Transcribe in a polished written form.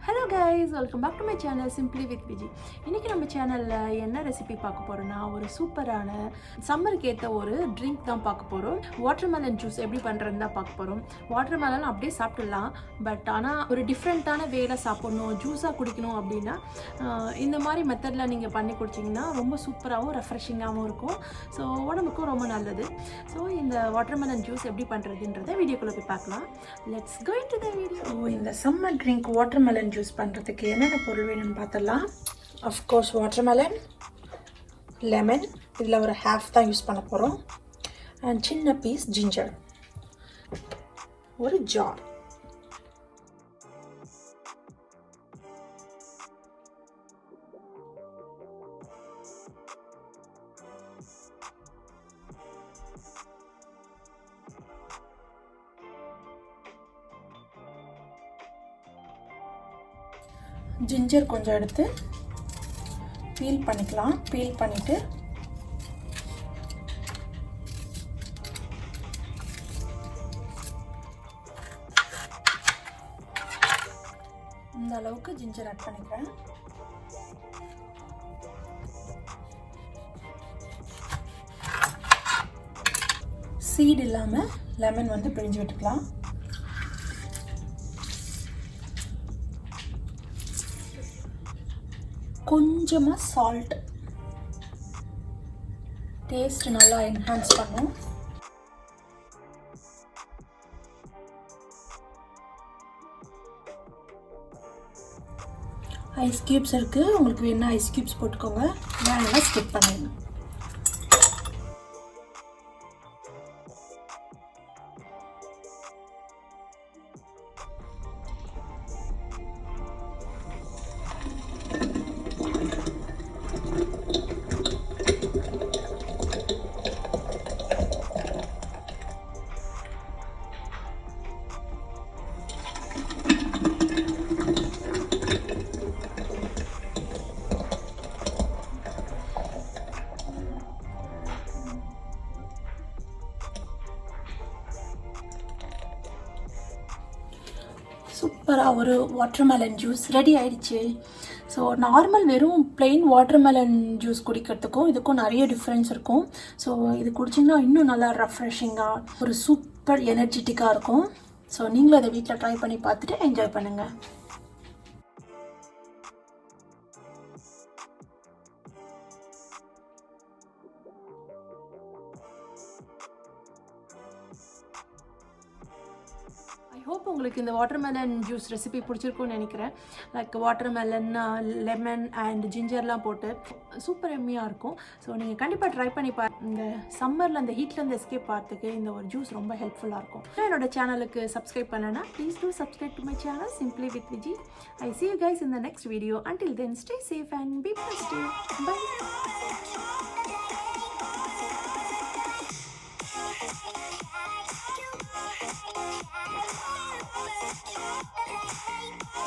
Hello guys, welcome back to my channel Simply with Viji. இன்னைக்கு நம்ம சேனல்ல என்ன ரெசிபி பார்க்க போறோம்னா ஒரு சூப்பரான சம்மருக்கு ஏத்த ஒரு ட்ரிங்க் தான் பார்க்க போறோம். வாட்டர்மெலன் ஜூஸ் எப்படி பண்றதுன்னு தான் பார்க்க போறோம். வாட்டர்மெலன் அப்படியே சாப்பிடலாம், பட் ஆனா ஒரு டிஃபரண்டான வேல சாப்பிடணும், ஜூஸா குடிக்கணும் அப்படினா இந்த மாதிரி மெத்தட்ல நீங்க பண்ணி குடிச்சீங்கன்னா ரொம்ப சூப்பராவும் ரெஃப்ரெஷிங்காவும் இருக்கும். சோ உடம்புக்கு ரொம்ப நல்லது. சோ இந்த வாட்டர்மெலன் ஜூஸ் எப்படி பண்றதுன்றதை வீடியோக்குள்ள போய் பார்க்கலாம். Let's go into the video. இந்த சம்மர் ட்ரிங்க் வாட்டர்மெலன் ஜூஸ் பண்ணுறதுக்கு என்னென்ன பொருள் வேணும்னு பார்த்தலாம். அஃப்கோர்ஸ் வாட்டர்மெலன், லெமன், இதில் ஒரு ஹாஃப் தான் யூஸ் பண்ண போகிறோம், அண்ட் சின்ன பீஸ் ஜிஞ்சர், ஒரு ஜார். ஜிஞ்சர் கொஞ்சம் எடுத்து பீல் பண்ணிக்கலாம். பீல் பண்ணிவிட்டு இந்த அளவுக்கு ஜிஞ்சர் ஆட் பண்ணிக்கிறேன். சீட் இல்லாமல் லெமன் வந்து பிழிஞ்சு விட்டுக்கலாம். கொஞ்சமாக சால்ட், டேஸ்ட் நல்லா என்ஹான்ஸ் பண்ணும். ஐஸ் கியூப்ஸ் இருக்குது, உங்களுக்கு வேணா ஐஸ் கியூப்ஸ் போட்டுக்கோங்க, வேணா ஸ்கிப் பண்ணிடுங்க. சூப்பராக ஒரு வாட்டர்மெலன் ஜூஸ் ரெடி ஆயிடுச்சு. ஸோ நார்மல் வெறும் பிளெயின் வாட்டர்மெலன் ஜூஸ் குடிக்கிறதுக்கும் இதுக்கும் நிறைய டிஃப்ரென்ஸ் இருக்கும். ஸோ இது குடிச்சிங்கன்னா இன்னும் நல்லா ரெஃப்ரெஷிங்காக ஒரு சூப்பர் எனர்ஜெட்டிக்காக இருக்கும். ஸோ நீங்களும் அதை வீட்டில் ட்ரை பண்ணி பார்த்துட்டு என்ஜாய் பண்ணுங்கள். ஐ ஹோப் உங்களுக்கு இந்த வாட்டர்மெலன் ஜூஸ் ரெசிபி பிடிச்சிருக்கும்னு நினைக்கிறேன். லைக் வாட்டர்மெலன், லெமன் அண்ட் ஜிஞ்சர்லாம் போட்டு சூப்பர் எம்மியாக இருக்கும். ஸோ நீங்கள் கண்டிப்பாக ட்ரை பண்ணி இந்த சம்மரில் அந்த ஹீட்லேருந்து எஸ்கேப் பார்த்துக்கு இந்த ஒரு ஜூஸ் ரொம்ப ஹெல்ப்ஃபுல்லாக இருக்கும். என்னோட சேனலுக்கு சப்ஸ்கிரைப் பண்ணனா please do subscribe to my channel simply with Viji. I see you guys in the next video. Until then, stay safe and be positive. Bye.